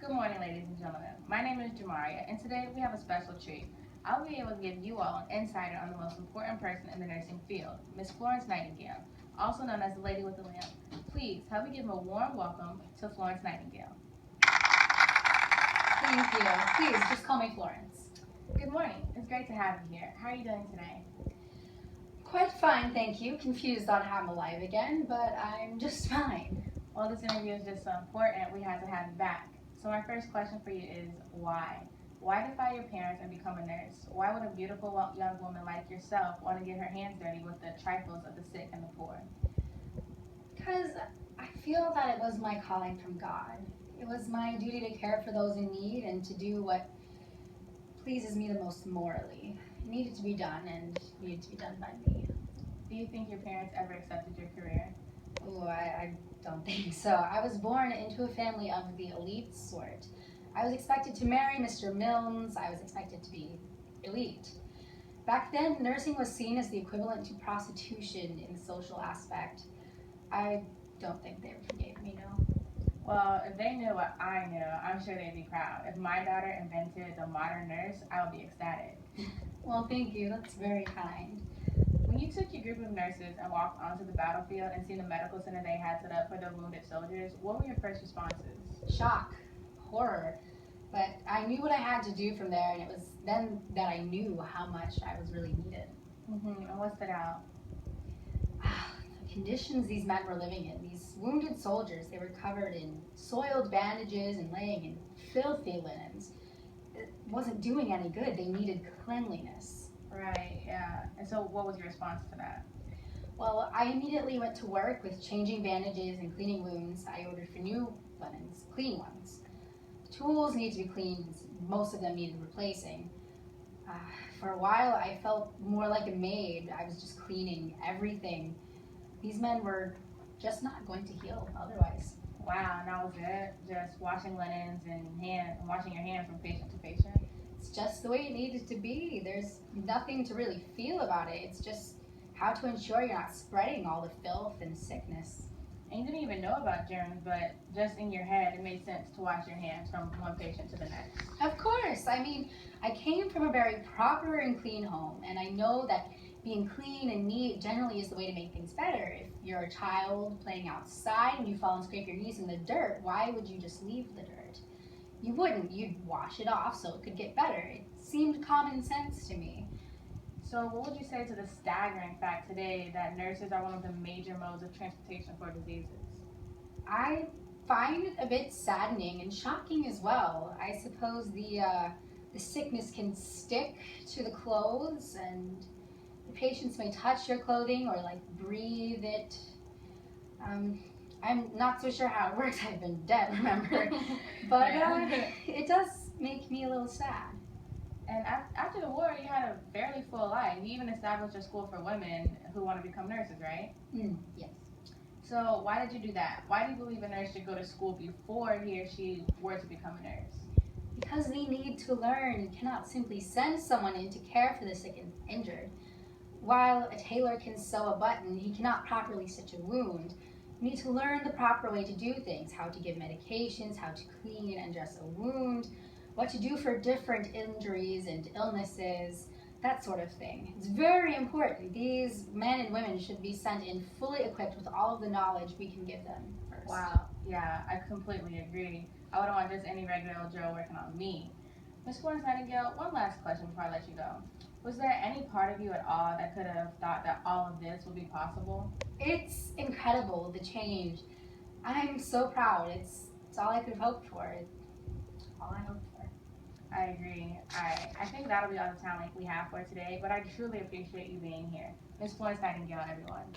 Good morning, ladies and gentlemen. My name is Jamaria, and today we have a special treat. I'll be able to give you all an insider on the most important person in the nursing field, Miss Florence Nightingale, also known as the Lady with the Lamp. Please help me give a warm welcome to Florence Nightingale. Thank you. Please, just call me Florence. Good morning. It's great to have you here. How are you doing today? Quite fine, thank you. Confused on how I'm alive again, but I'm just fine. Well, this interview is just so important, we had to have you back. So my first question for you is why? Why defy your parents and become a nurse? Why would a beautiful young woman like yourself want to get her hands dirty with the trifles of the sick and the poor? Because I feel that it was my calling from God. It was my duty to care for those in need and to do what pleases me the most morally. It needed to be done and needed to be done by me. Do you think your parents ever accepted your career? Oh, I don't think so. I was born into a family of the elite sort. I was expected to marry Mr. Milnes. I was expected to be elite. Back then, nursing was seen as the equivalent to prostitution in the social aspect. I don't think they forgave me, no. Well, if they knew what I knew, I'm sure they'd be proud. If my daughter invented the modern nurse, I would be ecstatic. Well, thank you. That's very kind. When you took your group of nurses and walked onto the battlefield and seen the medical center they had set up for the wounded soldiers, what were your first responses? Shock, horror. But I knew what I had to do from there, and it was then that I knew how much I was really needed. And what stood out? The conditions these men were living in, these wounded soldiers, they were covered in soiled bandages and laying in filthy linens. It wasn't doing any good. They needed cleanliness. Right, yeah. And so what was your response to that? Well, I immediately went to work with changing bandages and cleaning wounds. I ordered for new linens, clean ones. The tools needed to be cleaned. Most of them needed replacing. For a while, I felt more like a maid. I was just cleaning everything. These men were just not going to heal otherwise. Wow, and that was it? Just washing linens and washing your hands from patient to patient? It's just the way it needed to be. There's nothing to really feel about it. It's just how to ensure you're not spreading all the filth and sickness. And you didn't even know about germs, but just in your head, it made sense to wash your hands from one patient to the next. Of course. I mean, I came from a very proper and clean home, and I know that being clean and neat generally is the way to make things better. If you're a child playing outside and you fall and scrape your knees in the dirt, why would you just leave the dirt? You wouldn't. You'd wash it off so it could get better. It seemed common sense to me. So what would you say to the staggering fact today that nurses are one of the major modes of transportation for diseases? I find it a bit saddening and shocking as well. I suppose the sickness can stick to the clothes, and the patients may touch your clothing or like breathe it. I'm not so sure how it works. I've been dead, remember? But it does make me a little sad. And after the war, you had a fairly full life. You even established a school for women who want to become nurses, right? Yes. So why did you do that? Why do you believe a nurse should go to school before he or she were to become a nurse? Because they need to learn. You cannot simply send someone in to care for the sick and injured. While a tailor can sew a button, he cannot properly stitch a wound. You need to learn the proper way to do things, how to give medications, how to clean and dress a wound, what to do for different injuries and illnesses, that sort of thing. It's very important. These men and women should be sent in fully equipped with all of the knowledge we can give them first. Wow, yeah, I completely agree. I wouldn't want just any regular old Joe working on me. Ms. Florence Nightingale, one last question before I let you go. Was there any part of you at all that could have thought that all of this would be possible? It's incredible, the change. I'm so proud. It's all I could have hoped for. It's all I hoped for. I agree. I think that'll be all the time we have for today, but I truly appreciate you being here. Ms. Florence Nightingale, everyone.